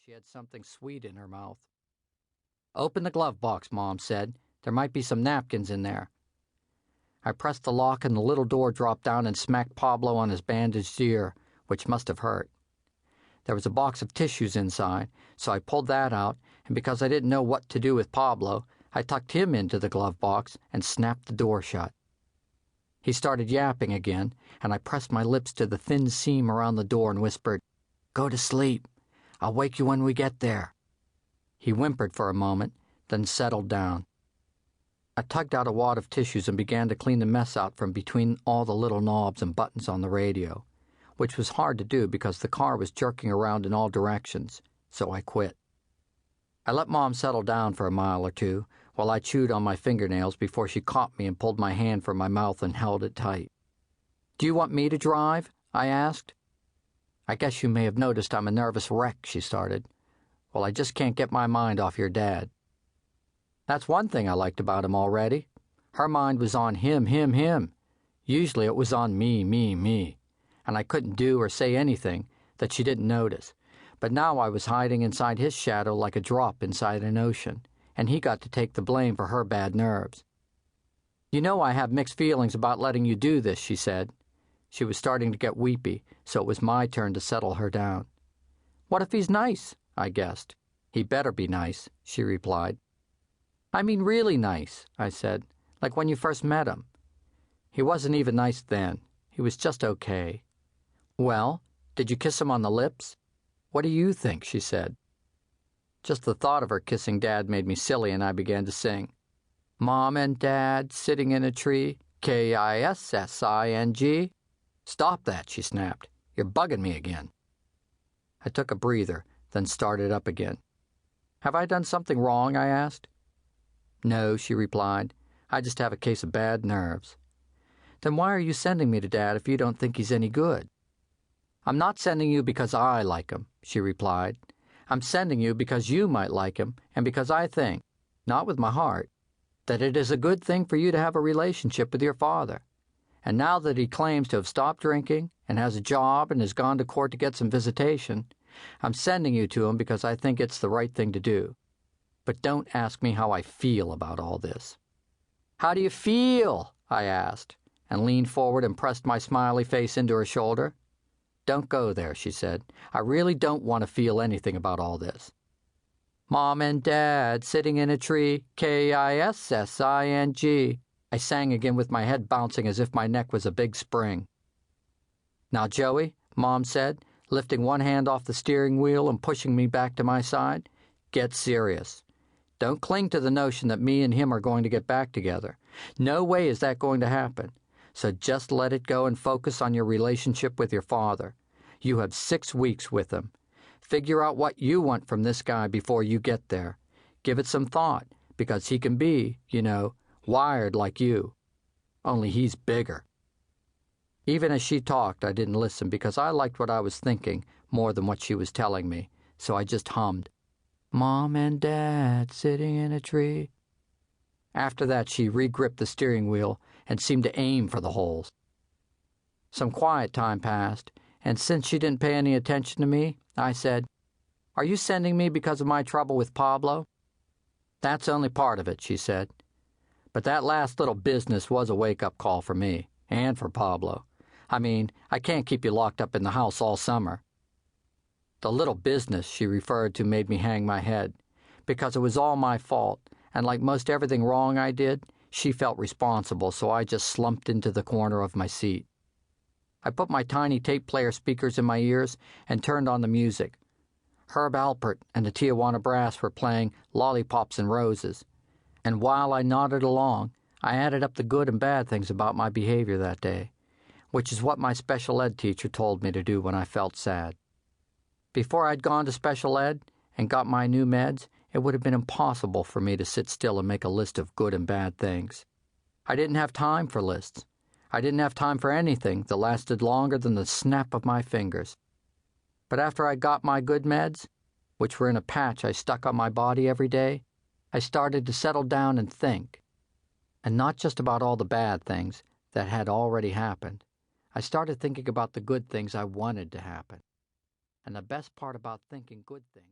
she had something sweet in her mouth. "Open the glove box," Mom said. "There might be some napkins in there." I pressed the lock and the little door dropped down and smacked Pablo on his bandaged ear, which must have hurt. There was a box of tissues inside, so I pulled that out, and because I didn't know what to do with Pablo, I tucked him into the glove box and snapped the door shut. He started yapping again, and I pressed my lips to the thin seam around the door and whispered, "Go to sleep. I'll wake you when we get there." He whimpered for a moment, then settled down. I tugged out a wad of tissues and began to clean the mess out from between all the little knobs and buttons on the radio, which was hard to do because the car was jerking around in all directions, so I quit. I let Mom settle down for a mile or two while I chewed on my fingernails before she caught me and pulled my hand from my mouth and held it tight. "Do you want me to drive?" I asked. "I guess you may have noticed I'm a nervous wreck," she started. "Well, I just can't get my mind off your dad." That's one thing I liked about him already. Her mind was on him. Usually it was on me. And I couldn't do or say anything that she didn't notice. But now I was hiding inside his shadow like a drop inside an ocean, and he got to take the blame for her bad nerves. "You know I have mixed feelings about letting you do this," she said. She was starting to get weepy, so it was my turn to settle her down. "What if he's nice?" I guessed. "He better be nice," she replied. "I mean really nice," I said, "like when you first met him." "He wasn't even nice then. He was just okay." "Well, did you kiss him on the lips?" "What do you think?" she said. Just the thought of her kissing Dad made me silly, and I began to sing. "Mom and Dad sitting in a tree, Kissing." "Stop that," she snapped. "You're bugging me again." I took a breather, then started up again. "Have I done something wrong?" I asked. "No," she replied. "I just have a case of bad nerves." "Then why are you sending me to Dad if you don't think he's any good?" "I'm not sending you because I like him," she replied. "I'm sending you because you might like him and because I think, not with my heart, that it is a good thing for you to have a relationship with your father. And now that he claims to have stopped drinking and has a job and has gone to court to get some visitation, I'm sending you to him because I think it's the right thing to do. But don't ask me how I feel about all this." "How do you feel?" I asked, and leaned forward and pressed my smiley face into her shoulder. "Don't go there," she said. "I really don't want to feel anything about all this." "Mom and Dad sitting in a tree, Kissing," I sang again with my head bouncing as if my neck was a big spring. "Now, Joey," Mom said, lifting one hand off the steering wheel and pushing me back to my side, "get serious. Don't cling to the notion that me and him are going to get back together. No way is that going to happen. So just let it go and focus on your relationship with your father. You have 6 weeks with him. Figure out what you want from this guy before you get there. Give it some thought, because he can be, wired like you. Only he's bigger." Even as she talked, I didn't listen because I liked what I was thinking more than what she was telling me, so I just hummed, "Mom and Dad sitting in a tree." After that, she re-gripped the steering wheel and seemed to aim for the holes. Some quiet time passed, and since she didn't pay any attention to me, I said, "Are you sending me because of my trouble with Pablo?" "That's only part of it," she said. "But that last little business was a wake-up call for me, and for Pablo. I mean, I can't keep you locked up in the house all summer." The little business she referred to made me hang my head, because it was all my fault, and like most everything wrong I did, she felt responsible, so I just slumped into the corner of my seat. I put my tiny tape player speakers in my ears and turned on the music. Herb Alpert and the Tijuana Brass were playing Lollipops and Roses, and while I nodded along, I added up the good and bad things about my behavior that day, which is what my special ed teacher told me to do when I felt sad. Before I'd gone to special ed and got my new meds, it would have been impossible for me to sit still and make a list of good and bad things. I didn't have time for lists. I didn't have time for anything that lasted longer than the snap of my fingers. But after I got my good meds, which were in a patch I stuck on my body every day, I started to settle down and think. And not just about all the bad things that had already happened. I started thinking about the good things I wanted to happen. And the best part about thinking good things